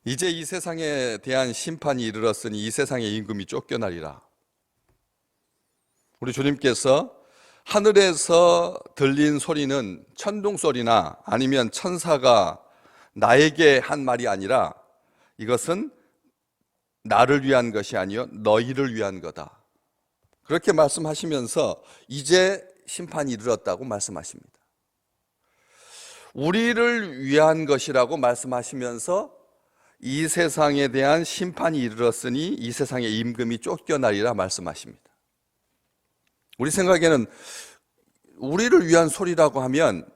이제 이 세상에 대한 심판이 이르렀으니 이 세상의 임금이 쫓겨나리라. 우리 주님께서 하늘에서 들린 소리는 천둥 소리나 아니면 천사가 나에게 한 말이 아니라 이것은 나를 위한 것이 아니요 너희를 위한 거다. 그렇게 말씀하시면서 이제 심판이 이르렀다고 말씀하십니다. 우리를 위한 것이라고 말씀하시면서 이 세상에 대한 심판이 이르렀으니 이 세상의 임금이 쫓겨나리라 말씀하십니다. 우리 생각에는 우리를 위한 소리라고 하면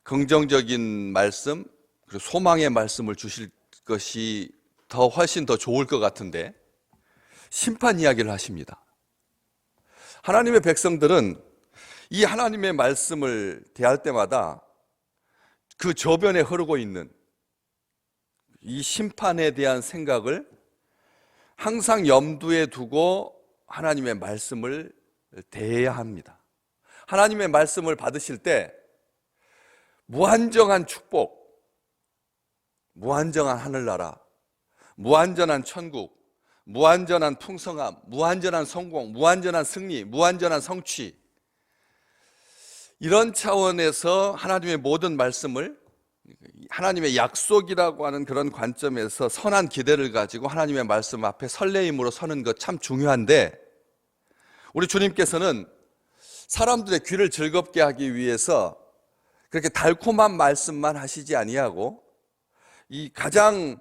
긍정적인 말씀, 그리고 소망의 말씀을 주실 것이 훨씬 더 좋을 것 같은데 심판 이야기를 하십니다. 하나님의 백성들은 이 하나님의 말씀을 대할 때마다 그 저변에 흐르고 있는 이 심판에 대한 생각을 항상 염두에 두고 하나님의 말씀을 대해야 합니다. 하나님의 말씀을 받으실 때 무한정한 축복, 무한정한 하늘나라, 무한전한 천국, 무한전한 풍성함, 무한전한 성공, 무한전한 승리, 무한전한 성취, 이런 차원에서 하나님의 모든 말씀을 하나님의 약속이라고 하는 그런 관점에서 선한 기대를 가지고 하나님의 말씀 앞에 설레임으로 서는 것 참 중요한데, 우리 주님께서는 사람들의 귀를 즐겁게 하기 위해서 그렇게 달콤한 말씀만 하시지 아니하고 이 가장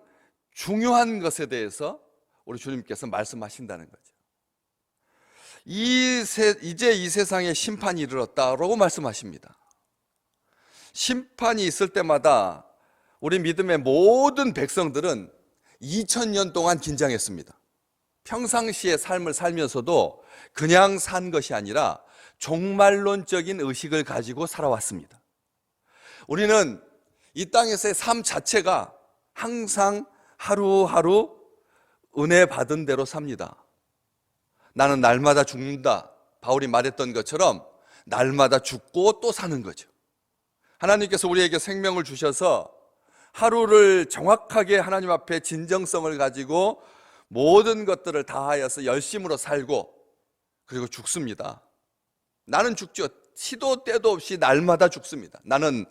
중요한 것에 대해서 우리 주님께서 말씀하신다는 거죠. 이제 이 세상에 심판이 이르렀다라고 말씀하십니다. 심판이 있을 때마다 우리 믿음의 모든 백성들은 2000년 동안 긴장했습니다. 평상시의 삶을 살면서도 그냥 산 것이 아니라 종말론적인 의식을 가지고 살아왔습니다. 우리는 이 땅에서의 삶 자체가 항상 하루하루 은혜 받은 대로 삽니다. 나는 날마다 죽는다. 바울이 말했던 것처럼 날마다 죽고 또 사는 거죠. 하나님께서 우리에게 생명을 주셔서 하루를 정확하게 하나님 앞에 진정성을 가지고 모든 것들을 다하여서 열심으로 살고 그리고 죽습니다. 나는 죽죠. 시도 때도 없이 날마다 죽습니다. 나는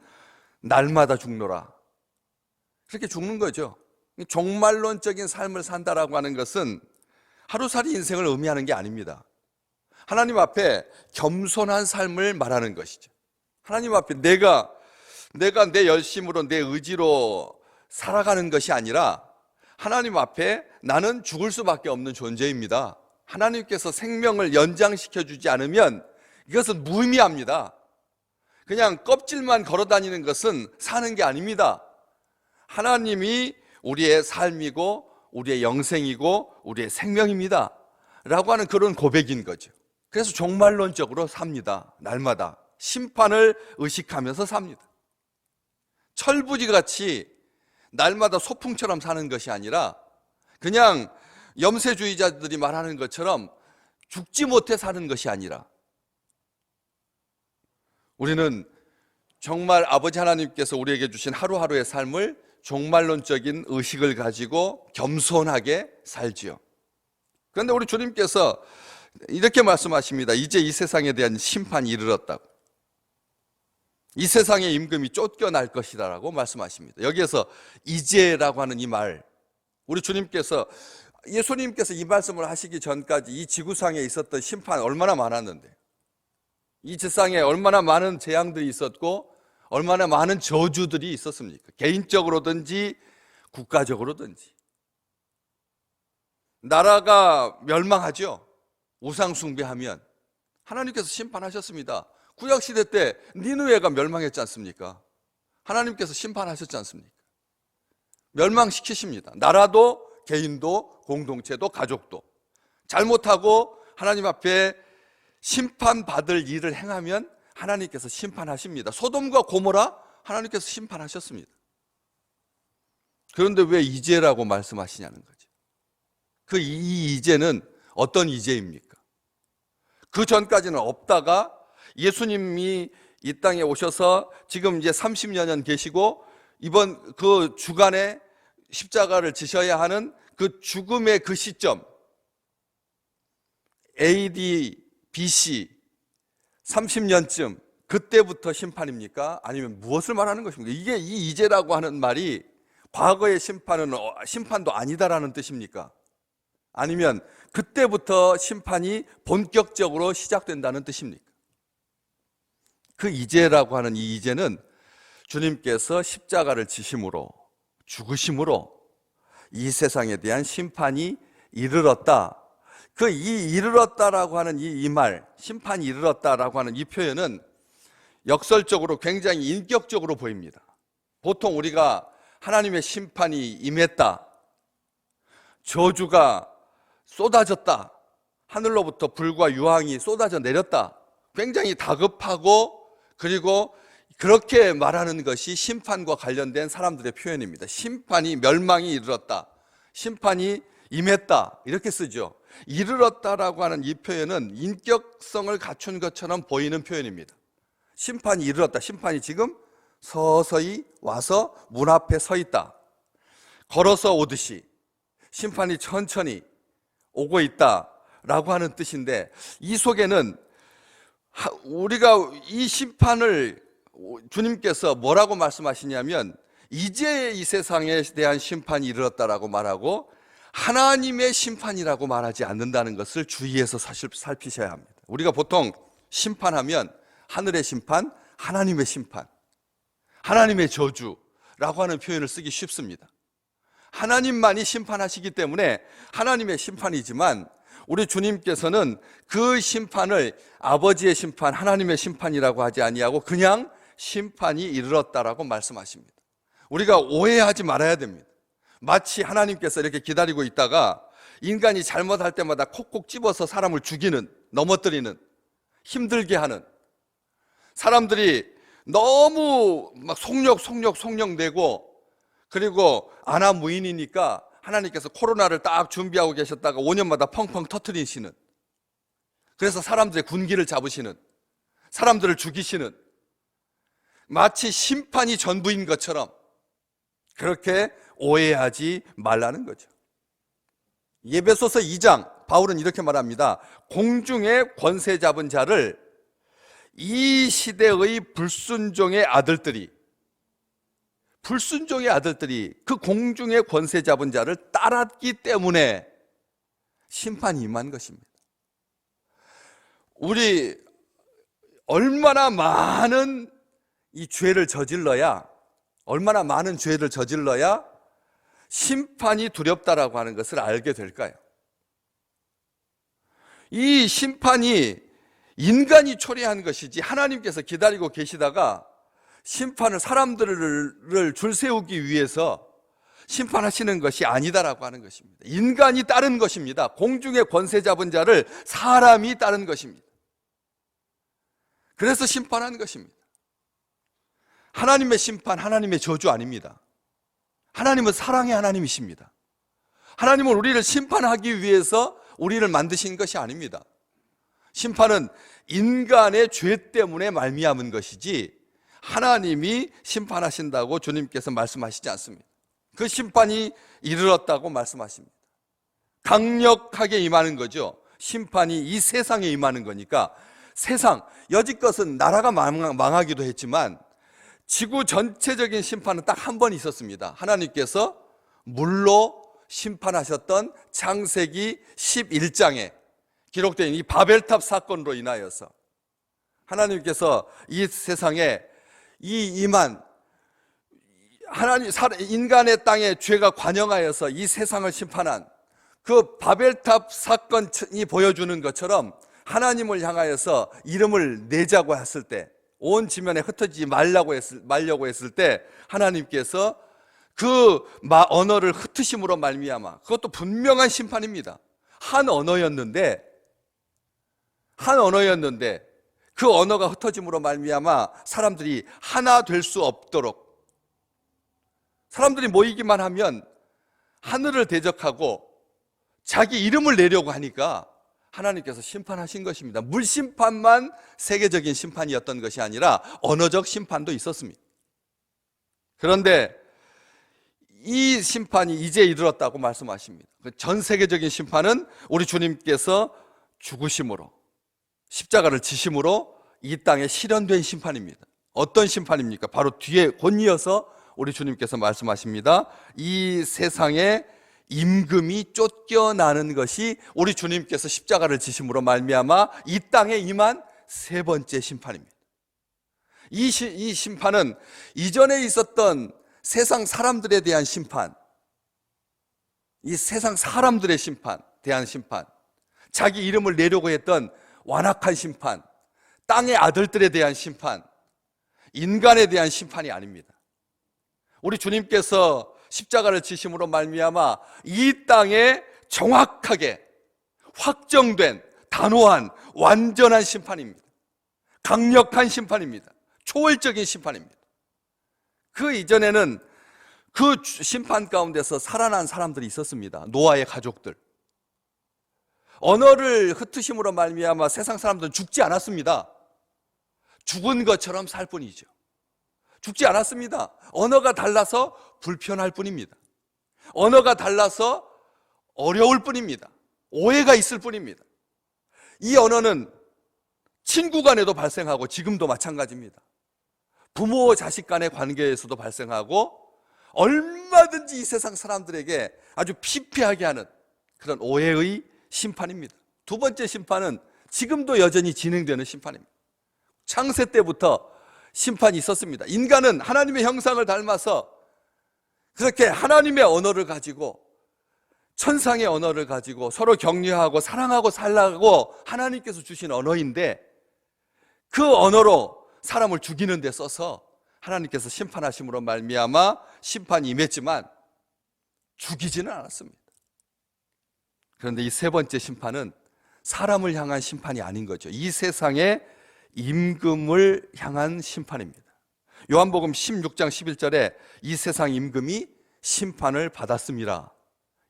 날마다 죽노라. 그렇게 죽는 거죠. 종말론적인 삶을 산다라고 하는 것은 하루살이 인생을 의미하는 게 아닙니다. 하나님 앞에 겸손한 삶을 말하는 것이죠. 하나님 앞에 내가 내 열심으로 내 의지로 살아가는 것이 아니라 하나님 앞에 나는 죽을 수밖에 없는 존재입니다. 하나님께서 생명을 연장시켜 주지 않으면 이것은 무의미합니다. 그냥 껍질만 걸어 다니는 것은 사는 게 아닙니다. 하나님이 우리의 삶이고 우리의 영생이고 우리의 생명입니다 라고 하는 그런 고백인 거죠. 그래서 종말론적으로 삽니다. 날마다 심판을 의식하면서 삽니다. 철부지같이 날마다 소풍처럼 사는 것이 아니라 그냥 염세주의자들이 말하는 것처럼 죽지 못해 사는 것이 아니라 우리는 정말 아버지 하나님께서 우리에게 주신 하루하루의 삶을 종말론적인 의식을 가지고 겸손하게 살지요. 그런데 우리 주님께서 이렇게 말씀하십니다. 이제 이 세상에 대한 심판이 이르렀다고. 이 세상의 임금이 쫓겨날 것이다 라고 말씀하십니다. 여기에서 이제라고 하는 이 말, 우리 주님께서 예수님께서 이 말씀을 하시기 전까지 이 지구상에 있었던 심판 얼마나 많았는데, 이 세상에 얼마나 많은 재앙들이 있었고 얼마나 많은 저주들이 있었습니까? 개인적으로든지 국가적으로든지. 나라가 멸망하죠. 우상 숭배하면 하나님께서 심판하셨습니다. 구약시대 때 니느웨가 멸망했지 않습니까? 하나님께서 심판하셨지 않습니까? 멸망시키십니다. 나라도 개인도 공동체도 가족도 잘못하고 하나님 앞에 심판받을 일을 행하면 하나님께서 심판하십니다. 소돔과 고모라 하나님께서 심판하셨습니다. 그런데 왜 이제라고 말씀하시냐는 거죠. 그 이제는 어떤 이제입니까? 그 전까지는 없다가 예수님이 이 땅에 오셔서 지금 이제 30여 년 계시고 이번 그 주간에 십자가를 지셔야 하는 그 죽음의 그 시점, AD, BC 30년쯤 그때부터 심판입니까? 아니면 무엇을 말하는 것입니까? 이게 이 이제라고 하는 말이 과거의 심판도 아니다라는 뜻입니까? 아니면 그때부터 심판이 본격적으로 시작된다는 뜻입니까? 그 이제라고 하는 이 이제는 주님께서 십자가를 지심으로, 죽으심으로 이 세상에 대한 심판이 이르렀다. 그 이 이르렀다라고 하는 이 말, 심판이 이르렀다라고 하는 이 표현은 역설적으로 굉장히 인격적으로 보입니다. 보통 우리가 하나님의 심판이 임했다, 저주가 쏟아졌다, 하늘로부터 불과 유황이 쏟아져 내렸다, 굉장히 다급하고 그리고 그렇게 말하는 것이 심판과 관련된 사람들의 표현입니다. 심판이, 멸망이 이르렀다, 심판이 임했다, 이렇게 쓰죠. 이르렀다라고 하는 이 표현은 인격성을 갖춘 것처럼 보이는 표현입니다. 심판이 이르렀다, 심판이 지금 서서히 와서 문 앞에 서 있다, 걸어서 오듯이 심판이 천천히 오고 있다라고 하는 뜻인데, 이 속에는 우리가 이 심판을 주님께서 뭐라고 말씀하시냐면 이제 이 세상에 대한 심판이 이르렀다라고 말하고 하나님의 심판이라고 말하지 않는다는 것을 주의해서 사실 살피셔야 합니다. 우리가 보통 심판하면 하늘의 심판, 하나님의 심판, 하나님의 저주라고 하는 표현을 쓰기 쉽습니다. 하나님만이 심판하시기 때문에 하나님의 심판이지만 우리 주님께서는 그 심판을 아버지의 심판, 하나님의 심판이라고 하지 아니하고 그냥 심판이 이르렀다라고 말씀하십니다. 우리가 오해하지 말아야 됩니다. 마치 하나님께서 이렇게 기다리고 있다가 인간이 잘못할 때마다 콕콕 집어서 사람을 죽이는, 넘어뜨리는, 힘들게 하는, 사람들이 너무 막 속력내고 그리고 안하무인이니까 하나님께서 코로나를 딱 준비하고 계셨다가 5년마다 펑펑 터뜨리시는, 그래서 사람들의 군기를 잡으시는, 사람들을 죽이시는, 마치 심판이 전부인 것처럼 그렇게 오해하지 말라는 거죠. 에베소서 2장 바울은 이렇게 말합니다. 공중에 권세 잡은 자를 이 시대의 불순종의 아들들이 그 공중의 권세 잡은 자를 따랐기 때문에 심판이 임한 것입니다. 우리 얼마나 많은 죄를 저질러야 심판이 두렵다라고 하는 것을 알게 될까요? 이 심판이 인간이 초래한 것이지 하나님께서 기다리고 계시다가 심판을, 사람들을 줄 세우기 위해서 심판하시는 것이 아니다라고 하는 것입니다. 인간이 따른 것입니다. 공중의 권세 잡은 자를 사람이 따른 것입니다. 그래서 심판한 것입니다. 하나님의 심판, 하나님의 저주 아닙니다. 하나님은 사랑의 하나님이십니다. 하나님은 우리를 심판하기 위해서 우리를 만드신 것이 아닙니다. 심판은 인간의 죄 때문에 말미암은 것이지 하나님이 심판하신다고 주님께서 말씀하시지 않습니다. 그 심판이 이르렀다고 말씀하십니다. 강력하게 임하는 거죠. 심판이 이 세상에 임하는 거니까. 세상, 여지껏은 나라가 망하기도 했지만 지구 전체적인 심판은 딱 한 번 있었습니다. 하나님께서 물로 심판하셨던 창세기 11장에 기록된 이 바벨탑 사건으로 인하여서 하나님께서 이 세상에 임한 인간의 땅에 죄가 관영하여서 이 세상을 심판한 그 바벨탑 사건이 보여주는 것처럼 하나님을 향하여서 이름을 내자고 했을 때, 온 지면에 흩어지지 말려고 했을 때 하나님께서 그 언어를 흩으심으로 말미암아, 그것도 분명한 심판입니다. 한 언어였는데 그 언어가 흩어짐으로 말미암아 사람들이 하나 될 수 없도록, 사람들이 모이기만 하면 하늘을 대적하고 자기 이름을 내려고 하니까 하나님께서 심판하신 것입니다. 물심판만 세계적인 심판이었던 것이 아니라 언어적 심판도 있었습니다. 그런데 이 심판이 이제 이르렀다고 말씀하십니다. 전 세계적인 심판은 우리 주님께서 죽으심으로, 십자가를 지심으로 이 땅에 실현된 심판입니다. 어떤 심판입니까? 바로 뒤에 곧 이어서 우리 주님께서 말씀하십니다. 이 세상에 임금이 쫓겨나는 것이 우리 주님께서 십자가를 지심으로 말미암아 이 땅에 임한 세 번째 심판입니다. 이 심판은 이전에 있었던 세상 사람들에 대한 심판, 이 세상 사람들의 심판, 대한 심판, 자기 이름을 내려고 했던 완악한 심판, 땅의 아들들에 대한 심판, 인간에 대한 심판이 아닙니다. 우리 주님께서 십자가를 지심으로 말미암아 이 땅에 정확하게 확정된 단호한 완전한 심판입니다. 강력한 심판입니다. 초월적인 심판입니다. 그 이전에는 그 심판 가운데서 살아난 사람들이 있었습니다. 노아의 가족들. 언어를 흩으심으로 말미암아 세상 사람들은 죽지 않았습니다. 죽은 것처럼 살 뿐이죠. 죽지 않았습니다. 언어가 달라서 불편할 뿐입니다. 언어가 달라서 어려울 뿐입니다. 오해가 있을 뿐입니다. 이 언어는 친구 간에도 발생하고 지금도 마찬가지입니다. 부모 자식 간의 관계에서도 발생하고 얼마든지 이 세상 사람들에게 아주 피폐하게 하는 그런 오해의 심판입니다. 두 번째 심판은 지금도 여전히 진행되는 심판입니다. 창세 때부터 심판이 있었습니다. 인간은 하나님의 형상을 닮아서 그렇게 하나님의 언어를 가지고 천상의 언어를 가지고 서로 격려하고 사랑하고 살라고 하나님께서 주신 언어인데 그 언어로 사람을 죽이는 데 써서 하나님께서 심판하심으로 말미암아 심판이 임했지만 죽이지는 않았습니다. 그런데 이 세 번째 심판은 사람을 향한 심판이 아닌 거죠. 이 세상의 임금을 향한 심판입니다. 요한복음 16장 11절에 이 세상 임금이 심판을 받았습니다.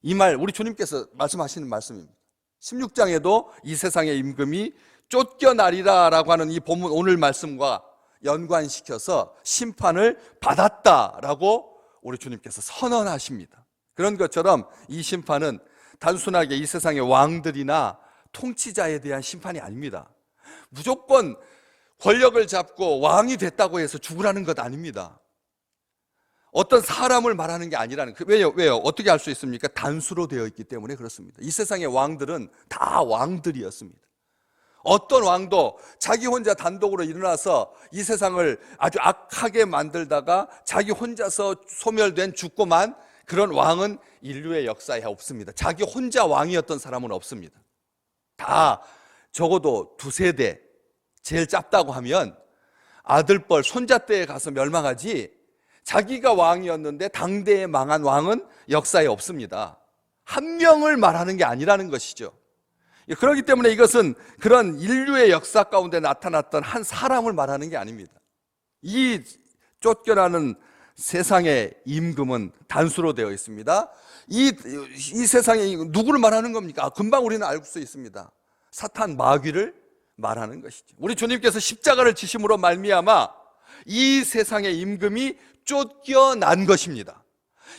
이 말 우리 주님께서 말씀하시는 말씀입니다. 16장에도 이 세상의 임금이 쫓겨나리라 라고 하는 이 본문 오늘 말씀과 연관시켜서 심판을 받았다라고 우리 주님께서 선언하십니다. 그런 것처럼 이 심판은 단순하게 이 세상의 왕들이나 통치자에 대한 심판이 아닙니다. 무조건 권력을 잡고 왕이 됐다고 해서 죽으라는 것 아닙니다. 어떤 사람을 말하는 게 아니라는, 왜요? 어떻게 알 수 있습니까? 단수로 되어 있기 때문에 그렇습니다. 이 세상의 왕들은 다 왕들이었습니다. 어떤 왕도 자기 혼자 단독으로 일어나서 이 세상을 아주 악하게 만들다가 자기 혼자서 소멸된 죽고만 그런 왕은 인류의 역사에 없습니다. 자기 혼자 왕이었던 사람은 없습니다. 다 적어도 두세 대, 제일 짧다고 하면 아들뻘, 손자때에 가서 멸망하지 자기가 왕이었는데 당대에 망한 왕은 역사에 없습니다. 한 명을 말하는 게 아니라는 것이죠. 그렇기 때문에 이것은 그런 인류의 역사 가운데 나타났던 한 사람을 말하는 게 아닙니다. 이 쫓겨나는 세상의 임금은 단수로 되어 있습니다. 이 세상에 누구를 말하는 겁니까? 금방 우리는 알 수 있습니다. 사탄 마귀를 말하는 것이죠. 우리 주님께서 십자가를 지심으로 말미암아 이 세상의 임금이 쫓겨난 것입니다.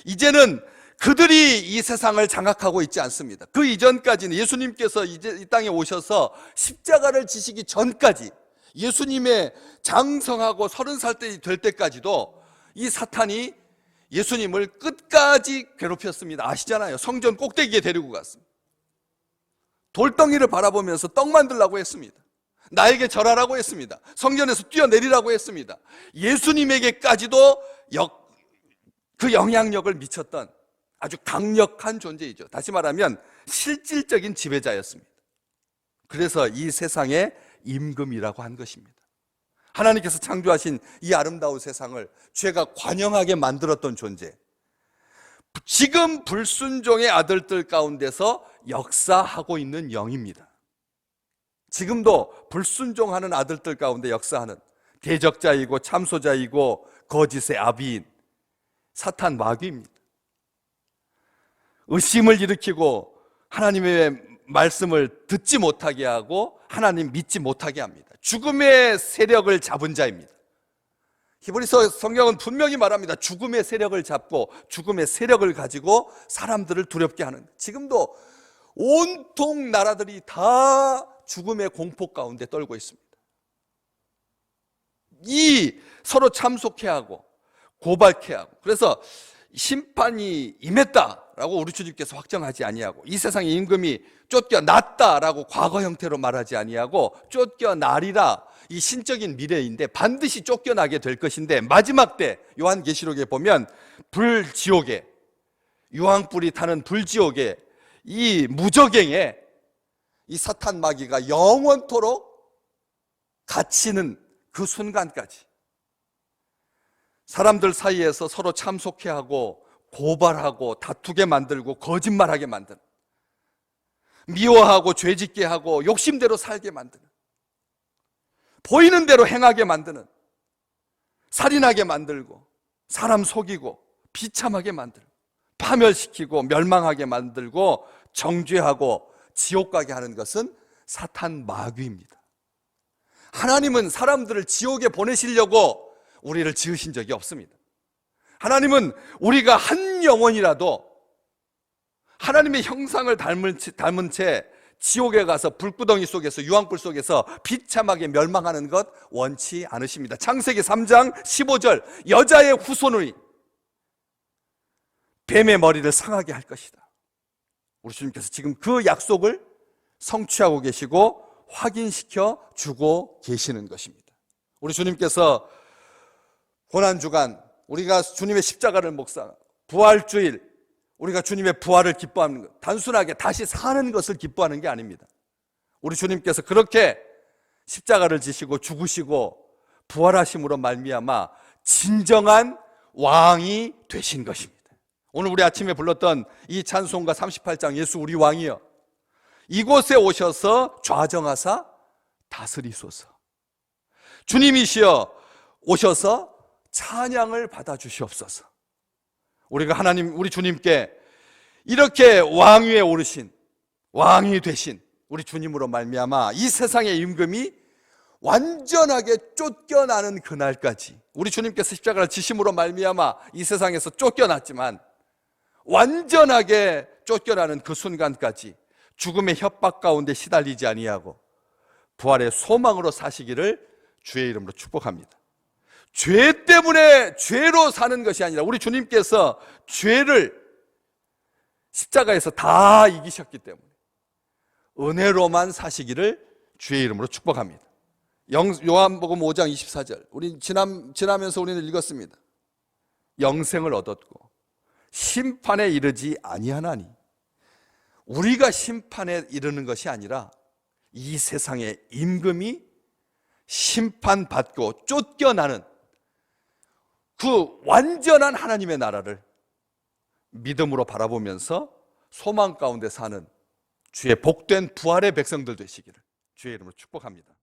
이제는 그들이 이 세상을 장악하고 있지 않습니다. 그 이전까지는 예수님께서 이제 이 땅에 오셔서 십자가를 지시기 전까지 예수님의 장성하고 30살 될 때까지도 이 사탄이 예수님을 끝까지 괴롭혔습니다. 아시잖아요. 성전 꼭대기에 데리고 갔습니다. 돌덩이를 바라보면서 떡 만들라고 했습니다. 나에게 절하라고 했습니다. 성전에서 뛰어내리라고 했습니다. 예수님에게까지도 그 영향력을 미쳤던 아주 강력한 존재이죠. 다시 말하면 실질적인 지배자였습니다. 그래서 이 세상의 임금이라고 한 것입니다. 하나님께서 창조하신 이 아름다운 세상을 죄가 관영하게 만들었던 존재, 지금 불순종의 아들들 가운데서 역사하고 있는 영입니다. 지금도 불순종하는 아들들 가운데 역사하는 대적자이고 참소자이고 거짓의 아비인 사탄 마귀입니다. 의심을 일으키고 하나님의 말씀을 듣지 못하게 하고 하나님 믿지 못하게 합니다. 죽음의 세력을 잡은 자입니다. 히브리서 성경은 분명히 말합니다. 죽음의 세력을 잡고 죽음의 세력을 가지고 사람들을 두렵게 하는, 지금도 온통 나라들이 다 죽음의 공포 가운데 떨고 있습니다. 이 서로 참속해 하고 고발케 하고, 그래서 심판이 임했다라고 우리 주님께서 확정하지 아니하고, 이 세상의 임금이 쫓겨났다라고 과거 형태로 말하지 아니하고, 쫓겨나리라, 이 신적인 미래인데 반드시 쫓겨나게 될 것인데, 마지막 때 요한계시록에 보면 불지옥에, 유황불이 타는 불지옥에, 이 무저갱에 이 사탄 마귀가 영원토록 갇히는 그 순간까지 사람들 사이에서 서로 참속해 하고 고발하고 다투게 만들고 거짓말하게 만드는, 미워하고 죄짓게 하고 욕심대로 살게 만드는, 보이는 대로 행하게 만드는, 살인하게 만들고 사람 속이고 비참하게 만들고 파멸시키고 멸망하게 만들고 정죄하고 지옥 가게 하는 것은 사탄 마귀입니다. 하나님은 사람들을 지옥에 보내시려고 우리를 지으신 적이 없습니다. 하나님은 우리가 한 영혼이라도 하나님의 형상을 닮은 채 지옥에 가서 불구덩이 속에서, 유황불 속에서 비참하게 멸망하는 것 원치 않으십니다. 창세기 3장 15절, 여자의 후손이 뱀의 머리를 상하게 할 것이다. 우리 주님께서 지금 그 약속을 성취하고 계시고 확인시켜 주고 계시는 것입니다. 우리 주님께서 고난주간, 우리가 주님의 십자가를 묵상, 부활주일, 우리가 주님의 부활을 기뻐하는 것, 단순하게 다시 사는 것을 기뻐하는 게 아닙니다. 우리 주님께서 그렇게 십자가를 지시고 죽으시고 부활하심으로 말미암아 진정한 왕이 되신 것입니다. 오늘 우리 아침에 불렀던 이 찬송가 38장, 예수 우리 왕이여, 이곳에 오셔서 좌정하사 다스리소서. 주님이시여 오셔서 찬양을 받아주시옵소서. 우리가 하나님, 우리 주님께 이렇게 왕위에 오르신, 왕이 되신 우리 주님으로 말미암아 이 세상의 임금이 완전하게 쫓겨나는 그날까지, 우리 주님께서 십자가를 지심으로 말미암아 이 세상에서 쫓겨났지만 완전하게 쫓겨나는 그 순간까지 죽음의 협박 가운데 시달리지 아니하고 부활의 소망으로 사시기를 주의 이름으로 축복합니다. 죄 때문에 죄로 사는 것이 아니라 우리 주님께서 죄를 십자가에서 다 이기셨기 때문에 은혜로만 사시기를 주의 이름으로 축복합니다. 요한복음 5장 24절, 우리 지나면서 우리는 읽었습니다. 영생을 얻었고 심판에 이르지 아니하나니, 우리가 심판에 이르는 것이 아니라 이 세상의 임금이 심판받고 쫓겨나는 그 완전한 하나님의 나라를 믿음으로 바라보면서 소망 가운데 사는 주의 복된 부활의 백성들 되시기를 주의 이름으로 축복합니다.